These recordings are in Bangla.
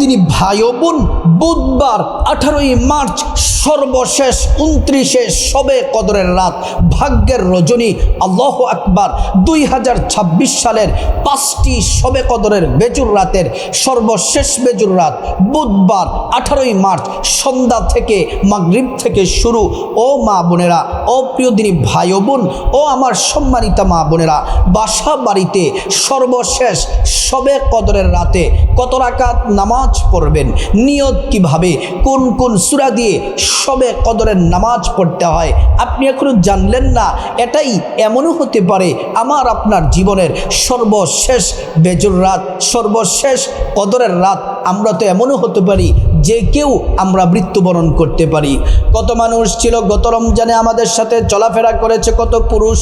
দিনী ভাই ও বোন, বুধবার 18ই মার্চ সর্বশেষ 29শে শবে কদরের রাত, ভাগ্যের রজনী। আল্লাহু আকবার। 2026 সালের 5টি শবে কদরের বেজুর রাতের সর্বশেষ বেজুর রাত বুধবার 18ই মার্চ সন্ধ্যা থেকে মাগরিব থেকে শুরু। ও মা বোনেরা, ও প্রিয় দিনী ভাই ও বোন, ও আমার সম্মানিতা মা বোনেরা, বাসা বাড়িতে সর্বশেষ শবে কদরের রাতে কত রাকাত নামাজ পড়বেন, নিয়ত কিভাবে, কোন কোন সূরা দিয়ে শবে কদরের নামাজ পড়তে হয় আপনি এখনো জানলেন না। এটাই এমনও হতে পারে আমার আপনার জীবনের সর্বশেষ বেজুর রাত, সর্বশেষ কদরের রাত। আমরা তো এমনও হতে পারি যে কেউ আমরা মৃত্যুবরণ করতে পারি। কত মানুষ ছিল গত রমজানে আমাদের সাথে চলাফেরা করেছে, কত পুরুষ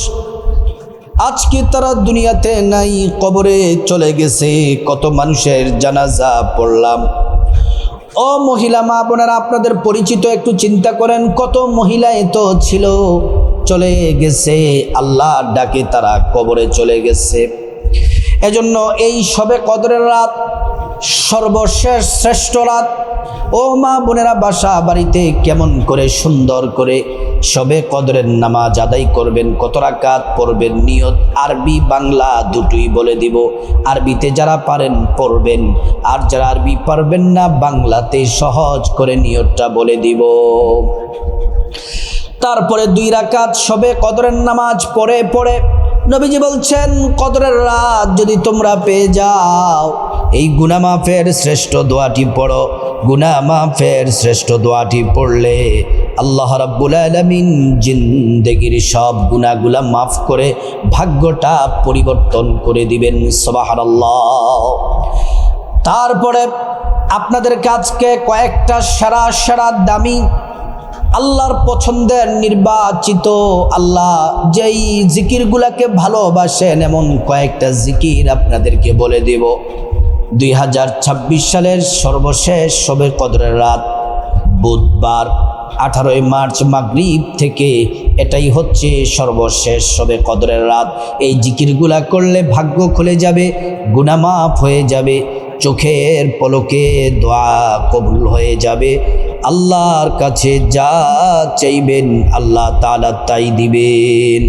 আজকে তারা দুনিয়াতে নাই, কবরে চলে গেছে। কত মানুষের জানাজা পড়লাম। ও মহিলা মা বোনেরা, আপনাদের পরিচিত একটু চিন্তা করেন, কত মহিলা তো ছিল চলে গেছে, আল্লাহর ডাকে তারা কবরে চলে গেছে। এজন্য এই শবে কদরের রাত সর্বশেষ শ্রেষ্ঠ রাত। ও মা বোনেরা, বাসা বাড়িতে কেমন করে সুন্দর করে শবে কদরের নামাজ আদায় করবেন, কত রাকাত পড়বেন, নিয়ত আরবি বাংলা দুটোই বলে দিব। আরবিতে যারা পারেন পড়বেন, আর যারা আরবি পারবেন না বাংলাতে সহজ করে নিয়তটা বলে দিব। তারপরে 2 রাকাত শবে কদরের নামাজ পড়ে পড়ে নবীজি বলছেন, কদরের রাত যদি তোমরা পেয়ে যাও, এই গুনাহ মাফের শ্রেষ্ঠ দোয়াটি পড়ো। গুনাহ মাফের শ্রেষ্ঠ দোয়াটি পড়লে আল্লাহ রাব্বুল আলামিন জিন্দেগির সব গুনাহগুলা মাফ করে ভাগ্যটা পরিবর্তন করে দিবেন। সুবহানাল্লাহ। তারপরে আপনাদের কাছকে কয়েকটা সেরা দামি আল্লাহর পছন্দের নির্বাচিত, আল্লাহ যেই জিকিরগুলাকে ভালোবাসেন এমন কয়েকটা জিকির আপনাদেরকে বলে দেব। 2026 সালের সর্বশেষ শবে কদরের রাত বুধবার 18ই মার্চ মাগরিব থেকে এটাই হচ্ছে সর্বশেষ শবে কদরের রাত। এই জিকিরগুলা করলে ভাগ্য খুলে যাবে, গুনাহ মাফ হয়ে যাবে, চোখের পলকে দোয়া কবুল হয়ে যাবে। আল্লাহর কাছে যা চাইবেন আল্লাহ তাআলা তাই দিবেন।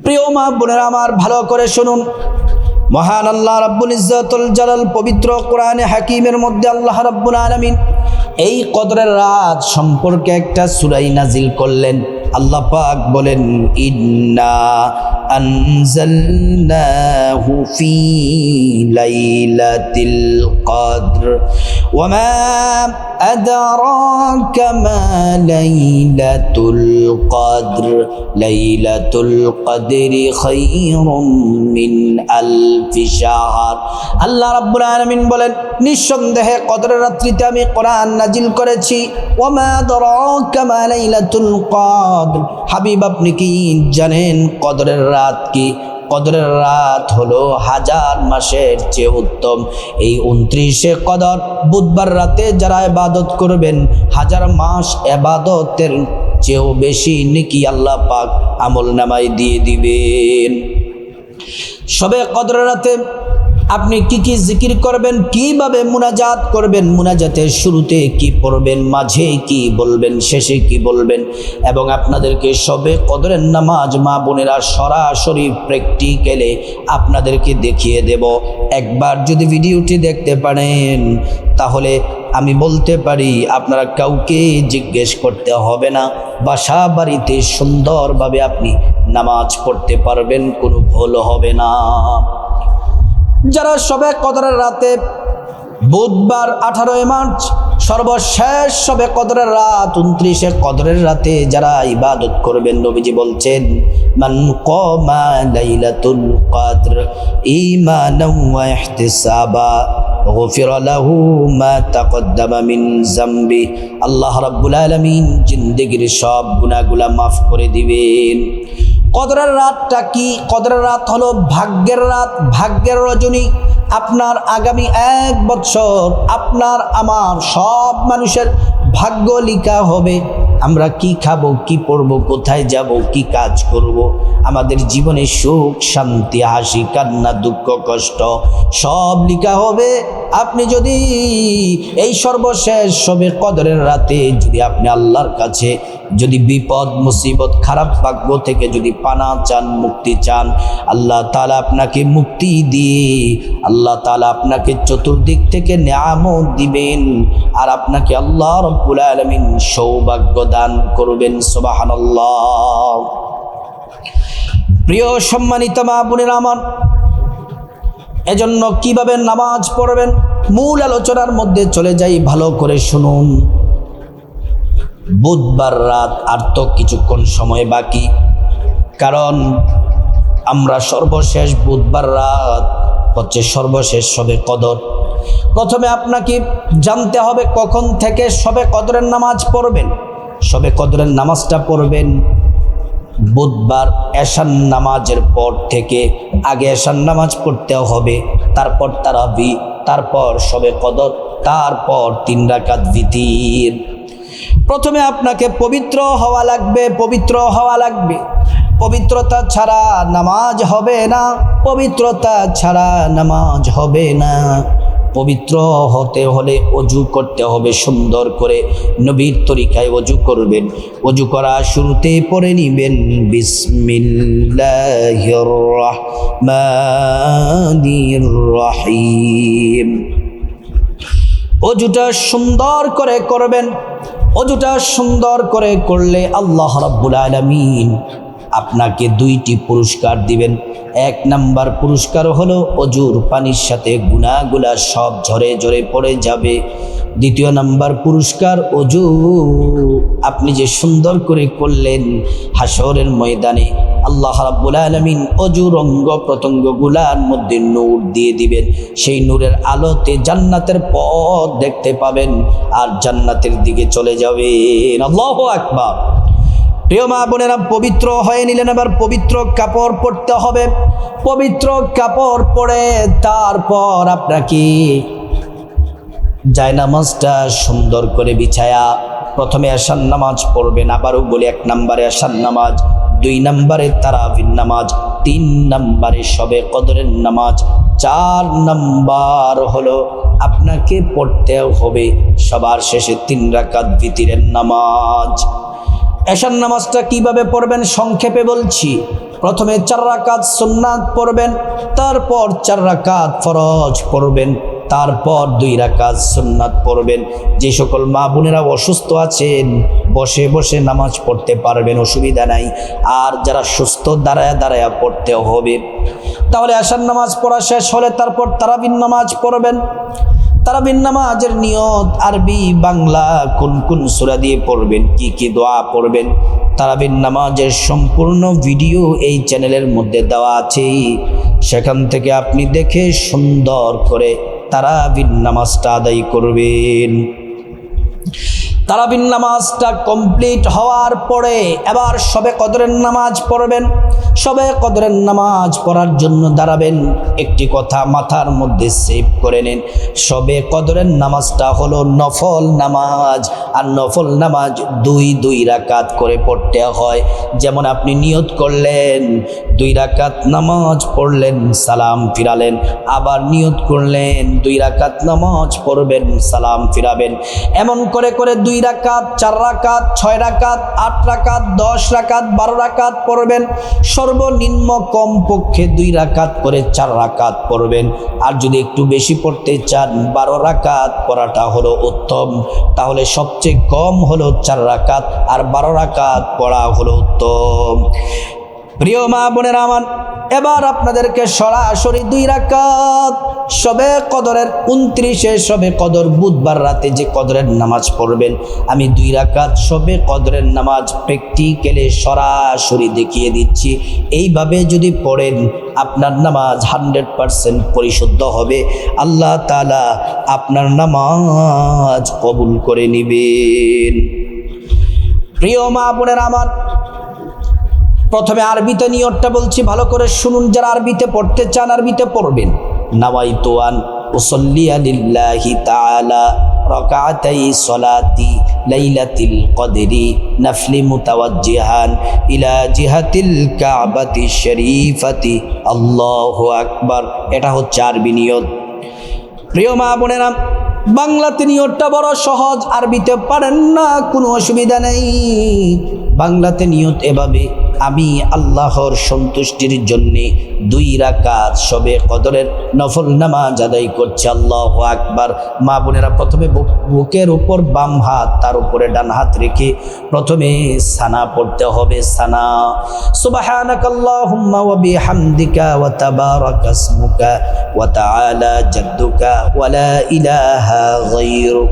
প্রিয় মা বোনেরা আমার, ভালো করে শুনুন। মহান আল্লাহ রাব্বুল ইজ্জাতুল জালাল পবিত্র কোরআনে হাকিমের মধ্যে আল্লাহ রাব্বুল আলামিন এই কদরের রাত সম্পর্কে একটা সূরা নাজিল করলেন। আল্লাহ পাক বলেন, ইন্না আনজালনাহু ফি লাইলাতিল কদর ওয়া মা আদরাকা মা লাইলাতুল কদর লাইলাতুল কদরি খায়রুম মিন আলফি শাহর। আল্লাহ রাব্বুল আলামিন বলেন, নিঃসন্দেহে কদরের রাত্রিতে আমি কোরআন নাজিল করেছি। ওয়া মা আদরাকা মা লাইলাতুল কদর, হাবিব আপনি কি জানেন কদরের রাত কি? কদরের রাত হলো 1000 মাসের চেয়ে উত্তম। এই 29শে কদর বুধবার রাতে যারা ইবাদত করবেন, 1000 মাস ইবাদতের চেয়েও বেশি নেকি আল্লাহ পাক আমল নামায় দিয়ে দিবেন। শবে কদরের রাতে আপনি কি কি জিকির করবেন, কিভাবে মুনাজাত করবেন, মুনাজাতের শুরুতে কি পড়বেন, মাঝে কি বলবেন, শেষে কি বলবেন, এবং আপনাদেরকে শবে কদরের নামাজ মা বোনেরা সরাসরি প্র্যাকটিক্যালে আপনাদেরকে দেখিয়ে দেব। একবার যদি ভিডিওটি দেখতে পারেন তাহলে আমি বলতে পারি আপনারা কাউকে জিজ্ঞেস করতে হবে না, বাসা বাড়িতে সুন্দরভাবে আপনি নামাজ পড়তে পারবেন, কোনো ভুল হবে না। যারা শবে কদরের রাতে বুধবার 18ই মার্চ সর্বশেষ শবে কদরের রাত 29শে কদরের রাতে যারা ইবাদত করবেন, নবীজি বলছেন, মান কামা লাইলাতুল কদর ঈমানান ওয়া ইহতিসাবা গুফিরা লাহু মা তাকদ্দামা মিন যামবি। আল্লাহ রাব্বুল আলামিন জিন্দেগির সব গুনাহগুলা মাফ করে দিবেন। কদরের রাতটা কি? কদরের রাত হলো ভাগ্যের রাত, ভাগ্যের রজনী। আপনার আগামী 1 বছর আপনার আমার সব মানুষের ভাগ্য লিখা হবে। আমরা কি খাবো, কি পরবো, কোথায় যাব, কি কাজ করব। আমাদের জীবনে সুখ শান্তি হাসি কান্না দুঃখ কষ্ট সব লেখা হবে। আপনি যদি এই সর্বশেষ শবে কদরের রাতে যদি আপনি আল্লাহর কাছে যদি বিপদ মুসিবত খারাপ ভাগ্য থেকে যদি পানা চান, মুক্তি চান, আল্লাহ তাআলা আপনাকে মুক্তি দিয়ে আল্লাহ তাআলা আপনাকে চতুর্দিক থেকে নিয়ামত দিবেন, আর আপনাকে আল্লাহ রাব্বুল আলামিন সৌভাগ্য দান করবেন। সুবহানাল্লাহ। প্রিয় সম্মানিত মা বোনেরা আমার, এজন্য কিভাবে নামাজ পড়বেন মূল আলোচনার মধ্যে চলে যাই, ভালো করে শুনুন। বুধবার রাত আর তো কিছুক্ষণ সময় বাকি, কারণ আমরা সর্বশেষ বুধবার রাত হচ্ছে সর্বশেষ শবে কদর। প্রথমে আপনাকে জানতে হবে কখন থেকে শবে কদরের নামাজ পড়বেন। শবে কদরের নামাজটা পড়বেন বুধবার এশার নামাজের পর থেকে। আগে এশার নামাজ পড়তে হবে, তারপর তারাবি, তারপর শবে কদর, তারপর 3 রাকাত ভিতির। প্রথমে আপনাকে পবিত্র হওয়া লাগবে, পবিত্র হওয়া লাগবে। পবিত্রতা ছাড়া নামাজ হবে না, পবিত্রতা ছাড়া নামাজ হবে না। পবিত্র হতে হলে অজু করতে হবে সুন্দর করে, নবীর তরিকায় অজু করবেন। অজু করা শুরুতে পড়ে নিবেন বিসমিল্লাহির রহমানির রহিম। অজুটা সুন্দর করে করবেন। অজুটা সুন্দর করে করলে আল্লাহ রাব্বুল আলামিন আপনাকে 2টি পুরস্কার দিবেন। 1 নাম্বার পুরস্কার হলো অজুর পানির সাথে গুনাহগুলা সব ঝরে ঝরে পড়ে যাবে। 2য় নাম্বার পুরস্কার, অজু আপনি যে সুন্দর করে করলেন, হাসরের ময়দানে আল্লাহ রাব্বুল আলামিন অজুর অঙ্গ প্রত্যঙ্গগুলার মধ্যে নূর দিয়ে দিবেন। সেই নূরের আলোতে জান্নাতের পথ দেখতে পাবেন আর জান্নাতের দিকে চলে যাবেন। আল্লাহু আকবার। প্রিয় মা বোনেরা, পবিত্র হয়ে নিলেন, এবার পবিত্র কাপড় পরতে হবে। পবিত্র কাপড় পরে তারপর আপনাকে জায়নামাজটা সুন্দর করে বিছায়া প্রথমে এশার নামাজ পড়বেন। আবারও বলি, 1 নম্বরে এশার নামাজ, 2 নম্বরে তারাবির নামাজ, 3 নম্বরে শবে কদরের নামাজ, 4 নম্বর হলো আপনাকে পড়তে হবে সবার শেষে 3 রাকাত ভিতরের নামাজ। এশার নামাজটা কিভাবে পড়বেন সংক্ষেপে বলছি। প্রথমে 4 রাকাত সুন্নাত পড়বেন, তারপর 4 রাকাত ফরজ পড়বেন, তারপর 2 রাকাত সুন্নাত পড়বেন। যে সকল মা বোনেরা অসুস্থ আছেন বসে বসে নামাজ পড়তে পারবেন, অসুবিধা নাই। আর যারা সুস্থ দাঁড়ায় দাঁড়ায় পড়তে হবে। তাহলে এশার নামাজ পড়া শেষ হলে তারপর তারাবির নামাজ পড়বেন। তারাবির নামাজের নিয়ত আরবি বাংলা কোন কোন সূরা দিয়ে পড়বেন, কি কি দোয়া পড়বেন, তারাবির নামাজের সম্পূর্ণ ভিডিও এই চ্যানেলের মধ্যে দেওয়া আছে। সেখান থেকে আপনি দেখে সুন্দর করে তারাবির নামাজটা আদায় করবেন। তারাবির নামাজটা কমপ্লিট হওয়ার পরে এবার শবে কদরের নামাজ পড়বেন। শবে কদরের নামাজ পড়ার জন্য দাঁড়াবেন। একটি কথা মাথার মধ্যে সেভ করে নিন, শবে কদরের নামাজটা হলো নফল নামাজ, আর নফল নামাজ 2 রাকাত করে পড়তে হয়। যেমন আপনি নিয়ত করলেন 2 রাকাত নামাজ পড়লেন, সালাম ফিরালেন, আবার নিয়ত করলেন 2 রাকাত নামাজ পড়বেন, সালাম ফিরাবেন। এমন করে করে 2 রাকাত, 4 রাকাত, 6 রাকাত, 8 রাকাত, 10 রাকাত, 12 রাকাত পড়বেন। সর্বনিম্ন কমপক্ষে 2 রাকাত করে 4 রাকাত পড়বেন। আর যদি একটু বেশি পড়তে চান 12 রাকাত পড়াটা হলো উত্তম। তাহলে সবচেয়ে কম হলো 4 রাকাত আর 12 রাকাত পড়া হলো উত্তম। প্রিয় মা বোনেরা আমার, এবার আপনাদেরকে সরাসরি 2 রাকাত শবে কদরের 29-এ শবে কদর বুধবার রাতে যে কদরের নামাজ পড়বেন, আমি 2 রাকাত শবে কদরের নামাজ প্র্যাকটিক্যালি সরাসরি দেখিয়ে দিচ্ছি। এইভাবে যদি পড়েন আপনার নামাজ 100% পরিশুদ্ধ হবে। আল্লাহ তাআলা আপনার নামাজ কবুল করে নেবেন। প্রিয় মা বোনেরা আমার, প্রথমে আরবিতে নিয়তটা বলছি, ভালো করে শুনুন। যারা আরবিতে পড়তে চান আরবিতে পড়বেন। নাওয়াইতু আন উসাল্লিয়া লিল্লাহি তাআলা তাআলা রাকাতাই সলাতি লাইলাতুল কদরি নাফলি মুতাওয়াজ্জিহান ইলা জিহাতিল কাবাতি শরীফাতি আল্লাহু আকবার। এটা হচ্ছে আরবি নিয়ত। প্রিয় মা বোনেরা, বাংলাতে নিয়তটা বড় সহজ, আরবিতে পারেন না কোনো অসুবিধা নেই। বাংলাতে নিয়ত এভাবে, আমি আল্লাহর সন্তুষ্টির জন্যে 2 রাকাত শবে কদরের নফল নামাজ আদায় করছি। আল্লাহু আকবার। মা বোনেরা, প্রথমে বুকের উপর বাম হাত, তার উপরে ডান হাত রেখে প্রথমে সানা পড়তে হবে। সানা সুবহানাকাল্লাহুম্মা ওয়া বিহামদিকা ওয়া তাবারাকা ইসমুকা ওয়া তাআলা জাদ্দুকা ওয়া লা ইলাহা গায়রুক।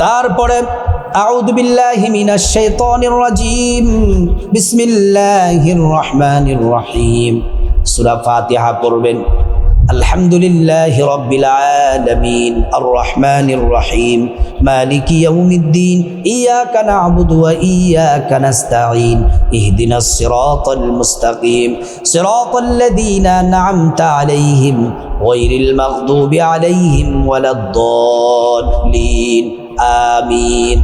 তারপরে আউযু বিল্লাহি মিনাশ শাইতানির রাজীম, বিসমিল্লাহির রহমানির রহিম। সূরা ফাতিহা পড়বেন। আলহামদুলিল্লাহি রাব্বিল আলামিন আর রহমানির রহিম মালিকি ইয়াউমিদ্দিন ইয়াকা না'বুদু ওয়া ইয়াকা নাস্তাঈন ইহদিনাস সিরাতাল মুস্তাকিম সিরাতাল লাযীনা আন'আমতা আলাইহিম গায়রিল মাগদুবি আলাইহিম ওয়ালাদ-দাল্লিন আমিন।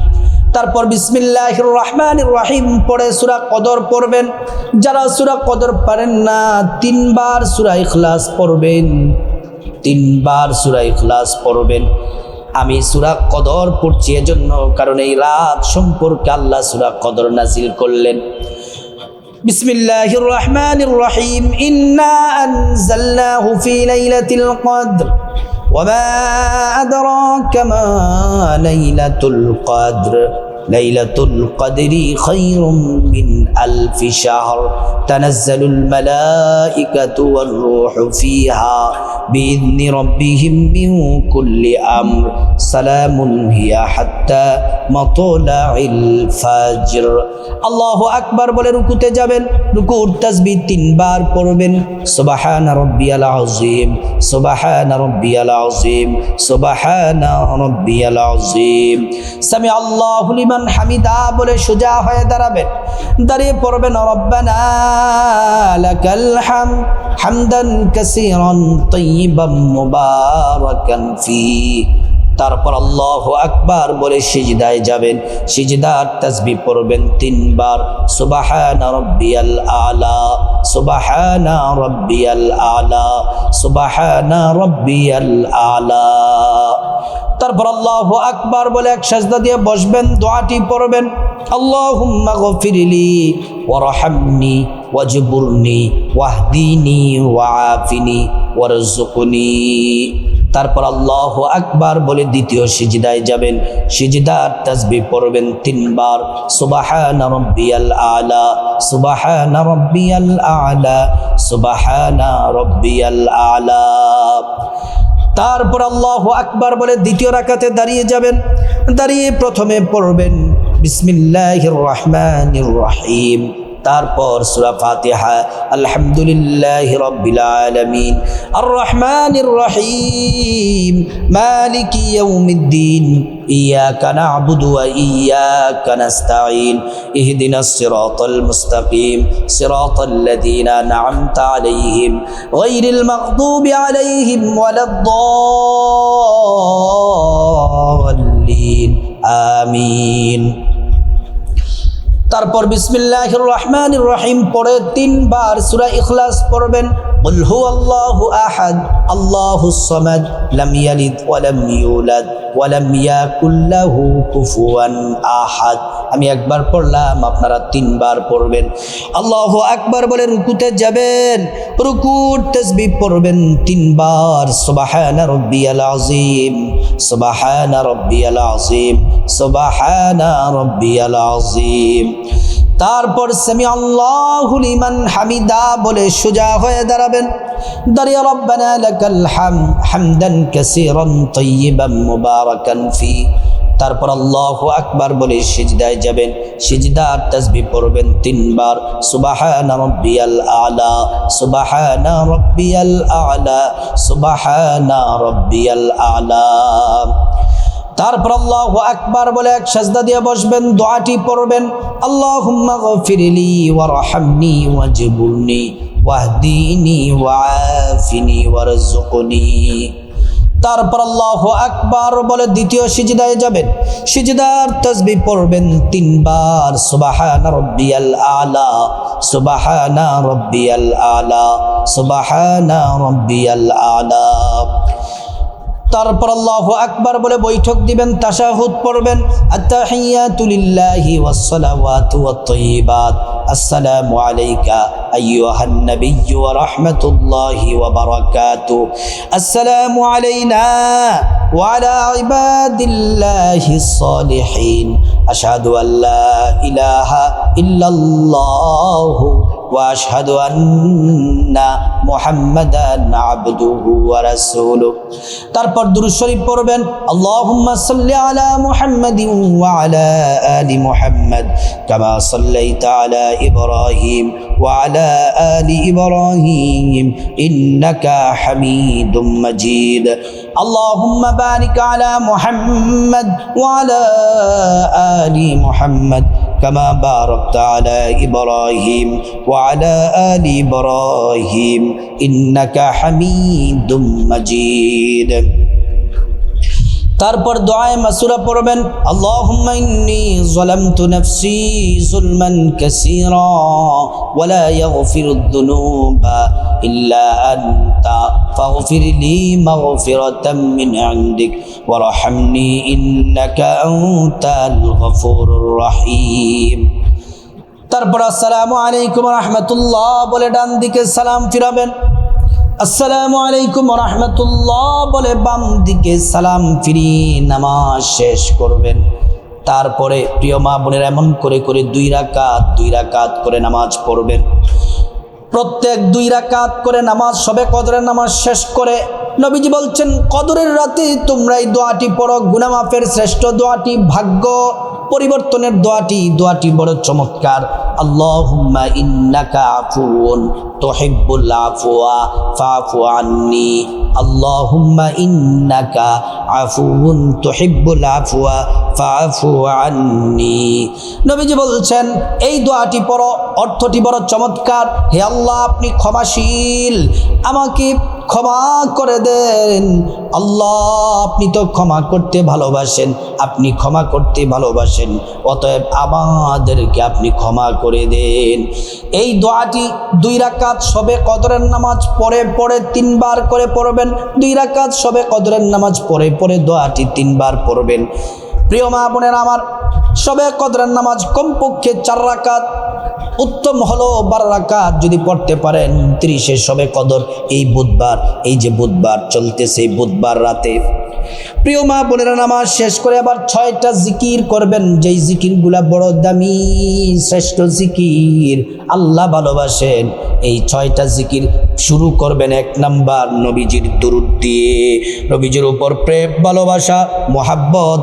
তারপর বিসমিল্লাহির রহমানির রহিম পড়ে সূরা কদর পড়বেন। যারা সূরা কদর পারেন না, 3 বার সূরা ইখলাস পড়বেন। 3 বার সূরা ইখলাস পড়বেন। আমি সূরা কদর পড়ছি এজন্য কারণ এই রাত সম্পর্কে আল্লাহ সূরা কদর নাজিল করলেন। বিসমিল্লাহির রহমানির রহিম ইন্না আনজালনাহু ফি লাইলাতিল কদর وما أدراك ما ليلة القدر ليلة القدر خير من ألف شهر تنزل الملائكة والروح فيها بإذن ربهم من كل أمر سلام هي حتى مطلع الفجر। আল্লাহু আকবার বলে রুকুতে যাবেন। রুকুর তাসবিহ 3 বার পড়বেন। সুবহানা রাব্বিয়াল আযীম সুবহানা রাব্বিয়াল আযীম সুবহানা রাব্বিয়াল আযীম। সামি আল্লাহু লিমান হামিদা বলে সোজা হয়ে দাঁড়াবেন। দাঁড়িয়ে পড়বেন রব্বানা লাকাল হামদ হামদান কাসীরান তাইয়িবান মুবারাকান ফি। তারপর আল্লাহু আকবার বলে সিজদায় যাবেন। সিজদার তাসবিহ পড়বেন 3 বার। সুবহানা রাব্বিয়াল আলা সুবহানা রাব্বিয়াল আলা সুবহানা রাব্বিয়াল আলা। তারপর আল্লাহু আকবার বলে এক সাজদা দিয়ে বসবেন। দোয়াটি পড়বেন, আল্লাহুম্মা গফিরলি ওয়ারহামনি ওয়াজবুরনি ওয়াহদিনি ওয়াআফিনি ওয়ারযুকনি। তারপর আল্লাহু আকবার বলে দ্বিতীয় সিজদায় যাবেন। সিজদার তাসবিহ পড়বেন 3 বার। সুবহানা রাব্বিয়াল আলা সুবহানা রাব্বিয়াল আলা সুবহানা রাব্বিয়াল আলা। তারপর আল্লাহু আকবার বলে দ্বিতীয় রাকাতে দাঁড়িয়ে যাবেন। দাঁড়িয়ে প্রথমে পড়বেন বিসমিল্লাহির রহমানির রহিম। তারপর সূরা ফাতিহা আলহামদুলিল্লাহি রাব্বিল আলামিন আর রহমানির রহিম মালিকি ইয়াউমিদ্দিন ইয়াকা না'বুদু ওয়া ইয়াকা নাস্তাঈন ইহদিনাস সিরাতাল মুস্তাকিম সিরাতাল লাযীনা আন'আমতা আলাইহিম গায়রিল মাগদুবি আলাইহিম ওয়ালাদ-দাল্লিন আমিন। তারপর বিসমিল্লাহির রহমানির রহিম পড়ে 3 বার সূরা ইখলাস পড়বেন। কুল হুয়াল্লাহু আহাদ আল্লাহুস সামাদ লাম ইয়ালিদ ওয়া লাম ইউলাদ ওয়া লাম ইয়াকুল লাহু কুফুয়ান আহাদ। আমি একবার পড়লাম, আপনারা 3 বার পড়বেন। আল্লাহু আকবার বলে রুকুতে যাবেন। রুকুর তাসবিহ পড়বেন 3 বার। সুবহানা রাব্বিয়াল আযীম সুবহানা রাব্বিয়াল আযীম সুবহানা রাব্বিয়াল আযীম। তারপর সামি আল্লাহু লিমান হামিদা বলে সোজা হয়ে দাঁড়াবেন। দাঁড়িয়ে রব্বানা লাকাল হামদ হামদান কাসীরান তাইয়িবান মুবারাকান ফি। তারপর আল্লাহু আকবার বলে সিজদায় যাবেন। সিজদার তাসবিহ পড়বেন 3 বার। সুবহানা রাব্বিয়াল আলা সুবহানা রাব্বিয়াল আলা সুবহানা রাব্বিয়াল আলা। তারপর আল্লাহু আকবার বলে এক সাজদা দিয়ে বসবেন। দোয়াটি পড়বেন, আল্লাহুম্মা গফিরলি ওয়ারহামনি ওয়াজবুরনি ওয়াহদিনি ওয়াআফিনি ওয়ারযুকনি। তারপর আল্লাহু আকবার বলে দ্বিতীয় সিজদায় যাবেন। সিজদার তাসবিহ পড়বেন 3 বার, সুবহান রাব্বিয়াল আলা, সুবহানা রাব্বিয়াল আলা, সুবহানা রাব্বিয়াল আলা। তারপর আল্লাহু আকবার বলে বৈঠক দিবেন, তাশাহুদ পড়বেন, আত্তাহিয়াতু লিল্লাহি ওয়াস সালাওয়াতু ওয়াত তাইয়্যিবাত, আসসালামু আলাইকা আইয়ুহান নাবিয়্যু ওয়া রাহমাতুল্লাহি ওয়া বারাকাতুহু, আসসালামু আলাইনা ওয়া আলা ইবাদিল্লাহিস সালিহিন, আশহাদু আল্লা ইলাহা ইল্লাল্লাহু ওয়া আশহাদু আন্না মুহাম্মাদান আবদুহু ওয়া রাসূলুহু। তারপর দুরূদ শরীফ পড়বেন, আল্লাহুম্মা সাল্লি আলা মুহাম্মাদিন ওয়া আলা আলি মুহাম্মাদ কামা সাল্লাইতা আলা ইব্রাহিম ওয়া আলা আলি ইব্রাহিম ইন্নাকা হামিদুম মাজিদ। আল্লাহুম্মা বারিক আলা মুহাম্মাদ ওয়া আলা আলি মুহাম্মাদ কামা বারাকতা আলা ইব্রাহিম ওয়া আলা আলি ইব্রাহিম ইন্নাকা হামিদুম মাজিদ। তারপর দোয়ায়ে মাসুরা পড়বেন, আল্লাহুম্মা ইন্নী যালামতু নাফসি যুলমান কাসীরা ওয়া লা ইয়াগফিরুদ যুনুবা ইল্লা আনতা ফাগফিরলি মাগফিরাতাম মিন ইনদিক ওয়ারহামনি ইন্নাকা আনতাল গফুরুর রহিম। তারপর আসসালামু আলাইকুম ওয়া রাহমাতুল্লাহ বলে ডান দিকে সালাম ফিরাবেন, আসসালামু আলাইকুম ওয়া রাহমাতুল্লাহ বলে বাম দিকে সালাম ফিরিয়ে নামাজ শেষ করবেন। তারপরে প্রিয় মা বোনেরা এমন করে করে 2 রাকাত করে নামাজ পড়বেন। প্রত্যেক 2 রাকাত করে নামাজ, সবে কদরের নামাজ শেষ করে নবীজি বলছেন, কদরের রাতে তোমরা এই দোয়াটি পড়ো, গুনাহ মাফের শ্রেষ্ঠ দোয়াটি, ভাগ্য পরিবর্তনের দোয়াটি বড় চমৎকার। আল্লাহুম্মা ইন্নাকা আফুউন তুহিব্বুল আফওয়া ফাফু আন্নি, আল্লাহুম্মা ইন্নাকা আফুউন তুহিব্বুল আফওয়া ফাফু আন্নি। নবীজি বলছেন এই দোয়াটি পড়ো, অর্থটি বড় চমৎকার। হে আল্লাহ, আপনি ক্ষমাশীল, আমাকে ক্ষমা করে দেন। আল্লাহ, আপনি তো ক্ষমা করতে ভালোবাসেন, আপনি ক্ষমা করতে ভালোবাসেন, অতএব আমাদেরকে আপনি ক্ষমা করে দেন। এই দোয়াটি 2 রাকাত সবে কদরের নামাজ পড়ে 3 বার করে পড়বেন। 2 রাকাত সবে কদরের নামাজ পড়ে দোয়াটি 3 বার পড়বেন। প্রিয় মা বোনেরা আমার, সবে কদরের নামাজ কমপক্ষে 4 রাকাত, উত্তম হলো 12 রাকাত যদি পড়তে পারেন। 30 সবে কদর এই বুধবার, এই যে বুধবার চলতেছে, বুধবার রাতে প্রিয় মা বোনেরা নামাজ শেষ করে আবার 6টা জিকির করবেন, যেই জিকিরগুলা বড় দামি শ্রেষ্ঠ জিকির, আল্লাহ ভালোবাসেন। এই 6টা জিকির শুরু করবেন 1 নাম্বার নবীজির দুরূদ দিয়ে, নবীজির উপর প্রেম ভালোবাসা মোহাব্বত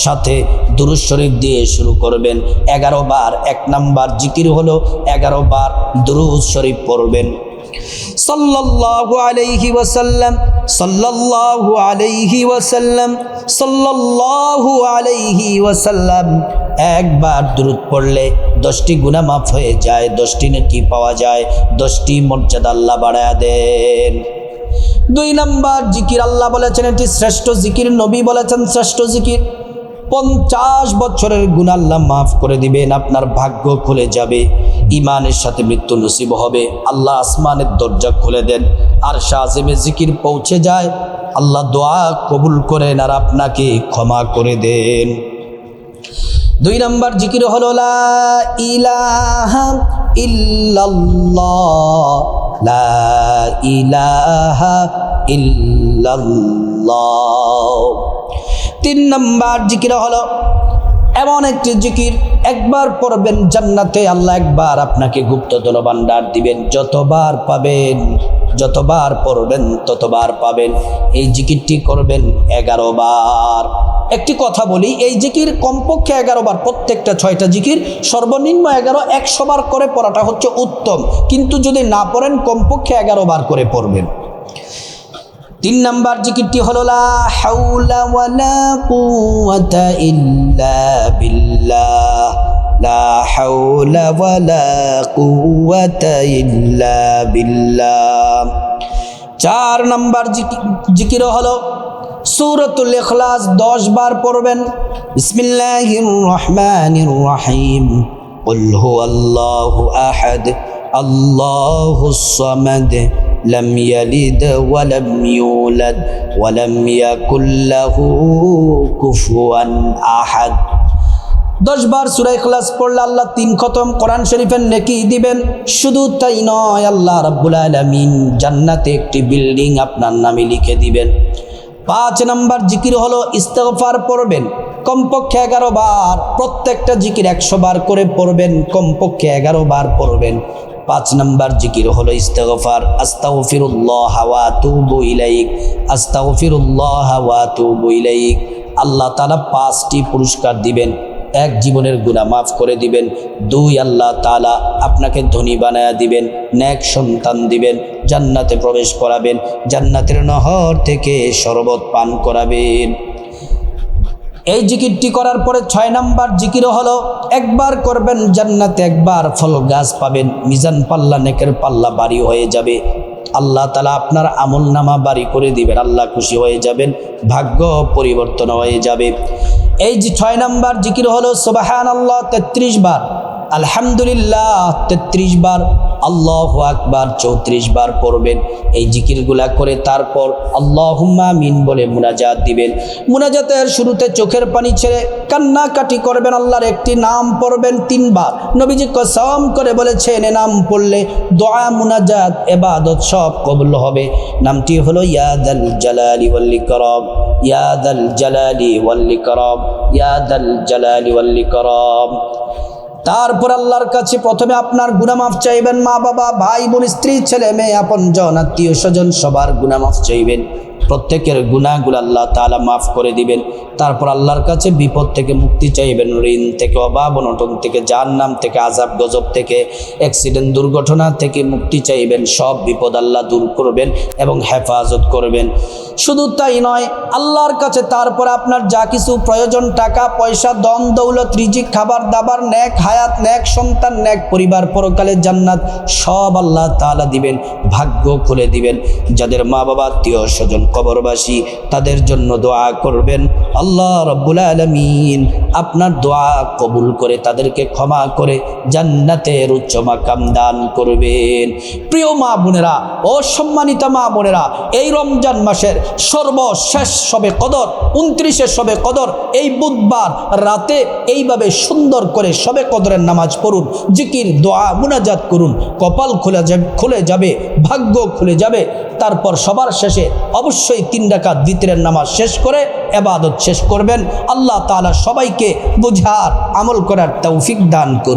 সাথে দুরূদ শরীফ দিয়ে শুরু করবেন। 11 বার 1 নাম্বার জিকির হলো 11 বার দুরূদ শরীফ পড়বেন। সাল্লাল্লাহু আলাইহি ওয়াসাল্লাম, সাল্লাল্লাহু আলাইহি ওয়াসাল্লাম, সাল্লাল্লাহু আলাইহি ওয়াসাল্লাম। একবার দুরূদ পড়লে 10টি গুনাহ মাফ হয়ে যায়, 10টি নেকি পাওয়া যায়, 10টি মর্যাদা আল্লাহ বাড়ায়া দেন। 2 নাম্বার জিকির আল্লাহ বলেছেন এটি শ্রেষ্ঠ জিকির, নবী বলেছেন শ্রেষ্ঠ জিকির। 50 বছরের গুনাহ আল্লাহ মাফ করে দিবেন, আপনার ভাগ্য খুলে যাবে, ইমানের সাথে মৃত্যু নসিব হবে, আল্লাহ আসমানের দরজা খুলে দেন, আর শাহজিমে জিকির পৌঁছে যায়, আল্লাহ দোয়া কবুল করেন আর আপনাকে ক্ষমা করে দেন। 2 নাম্বার জিকির হলো লা ইলাহা ইল্লাল্লাহ, লা ইলাহা ইল্লাল্লাহ। 3 নাম্বার জিকির হলো এমন একটি জিকির, একবার পড়বেন জান্নাতে আল্লাহ একবার আপনাকে গুপ্তধন ভান্ডার দিবেন, যতবার পাবেন, যতবার পড়বেন ততবার পাবেন। এই জিকিরটি করবেন 11 বার। একটি কথা বলি, এই জিকির কমপক্ষে 11 বার, প্রত্যেকটা 6টা জিকির সর্বনিম্ন 11, 100 বার করে পড়াটা হচ্ছে উত্তম, কিন্তু যদি না পড়েন কমপক্ষে 11 বার করে পড়বেন। 3 নাম্বার জিকিরটি হলো লা হাওলা ওয়ালা কুওয়াতা ইল্লা বিল্লাহ, লা হাওলা ওয়ালা কুওয়াতা ইল্লা বিল্লাহ। 4 নাম্বার জিকির হলো সূরাতুল ইখলাস 10 বার পড়বেন। বিসমিল্লাহির রহমানির রহিম। কুল হুয়াল্লাহু আহাদ আল্লাহুস সামাদ লাম ইয়ালিদ ওয়া লাম ইউলাদ ওয়া লাম ইয়াকুল লাহু কুফুয়ান আহাদ। 10 বার সূরা ইখলাস পড়লে আল্লাহ 3 খতম কোরআন শরীফের নেকি দিবেন। শুধু তাই নয়, আল্লাহ রাব্বুল আলামিন জান্নাতে একটি বিল্ডিং আপনার নামে লিখে দিবেন। 5 নম্বর জিকির হলো ইস্তেগফার পড়বেন কমপক্ষে 11 বার। প্রত্যেকটা জিকির 100 বার করে পড়বেন, কমপক্ষে 11 বার পড়বেন। 5 নম্বর জিকির হলো ইস্তেগফার। আস্তাগফিরুল্লাহ ওয়া আতুবু ইলাইক, আস্তাগফিরুল্লাহ ওয়া আতুবু ইলাইক। আল্লাহ তাআলা 5টি পুরস্কার দিবেন। 1, জীবনের গুনাহ মাফ করে দিবেন। 2, আল্লাহ তাআলা আপনাকে ধনী বানায়া দিবেন, নেক সন্তান দিবেন, জান্নাতে প্রবেশ করাবেন, জান্নাতের নহর থেকে শরবত পান করাবেন। এই জিকিরটি করার পরে 6 নম্বর জিকির হলো একবার করবেন জান্নাতে একবার ফল গাছ পাবেন, মিজান পাল্লা নেকের পাল্লা বাড়ি হয়ে যাবে। আল্লাহ তাআলা আপনার আমলনামা বাড়ি করে দিবেন, আল্লাহ খুশি হয়ে যাবেন, ভাগ্য পরিবর্তন হয়ে যাবে। এই যে 6 নম্বর জিকির হলো সুবহানাল্লাহ 33 বার, আলহামদুলিল্লাহ 33 বার, আল্লাহু আকবার 34 বার পড়বেন। এই জিকিরগুলা করে তারপর আল্লাহুম্মা আমিন বলে মুনাজাত দিবেন। মুনাজাতের শুরুতে চোখের পানি ছেড়ে কান্নাকাটি করবেন, আল্লাহর একটি নাম পড়বেন 3 বার। নবীজি কসম করে বলেছেন এ নাম পড়লে দোয়া, মুনাজাত, ইবাদত সব কবুল হবে। নামটি হলো ইয়া যাল জালালি ওয়াল ইকরাম, ইয়া যাল জালালি ওয়াল ইকরাম, ইয়া যাল জালালি ওয়াল ইকরাম। তারপর আল্লাহর কাছে প্রথমে আপনার গুনাহ মাফ চাইবেন। মা বাবা, ভাই বোন, স্ত্রী, ছেলে মেয়ে, আপনজন, আত্মীয় স্বজন সবার গুনাহ মাফ চাইবেন। প্রত্যেকের গুনাহগুলো আল্লাহ তাআলা মাফ করে দিবেন। তারপর আল্লাহর কাছে বিপদ থেকে মুক্তি চাইবেন, ঋণ থেকে, অভাব অনটন থেকে, জাহান্নাম থেকে, আযাব গজব থেকে, অ্যাক্সিডেন্ট দুর্ঘটনা থেকে মুক্তি চাইবেন। সব বিপদ আল্লাহ দূর করবেন এবং হেফাজত করবেন। শুধু তাই নয়, আল্লাহর কাছে তারপর আপনার যা কিছু প্রয়োজন, টাকা পয়সা, ধন দৌলত, রিজিক, খাবার দাবার, নেক হায়াত, নেক সন্তান, নেক পরিবার, পরকালের জান্নাত সব আল্লাহ তাআলা দিবেন, ভাগ্য খুলে দিবেন। যাদের মা বাবা, আত্মীয় স্বজন কবরবাসী, তাদের জন্য দোয়া করবেন। আল্লাহ রাব্বুল আলামিন আপনার দোয়া কবুল করে তাদেরকে ক্ষমা করে জান্নাতের উচ্চ মাকাম দান করবেন। প্রিয় মা বোনেরা ও সম্মানিতা মা বোনেরা, এই রমজান মাসের সর্বশেষ শবে কদর, 29 শবে কদর, এই বুধবার রাতে এইভাবে সুন্দর করে শবে কদরের নামাজ পড়ুন, জিকির, দোয়া, মুনাজাত করুন। কপাল খুলে যাবে, ভাগ্য খুলে যাবে। তারপর সবার শেষে অবশ্যই 3 রাকাত বিতরের নামাজ শেষ করে ইবাদত শেষ করবেন। আল্লাহ তাআলা সবাইকে বুঝার, আমল করার তৌফিক দান করুন।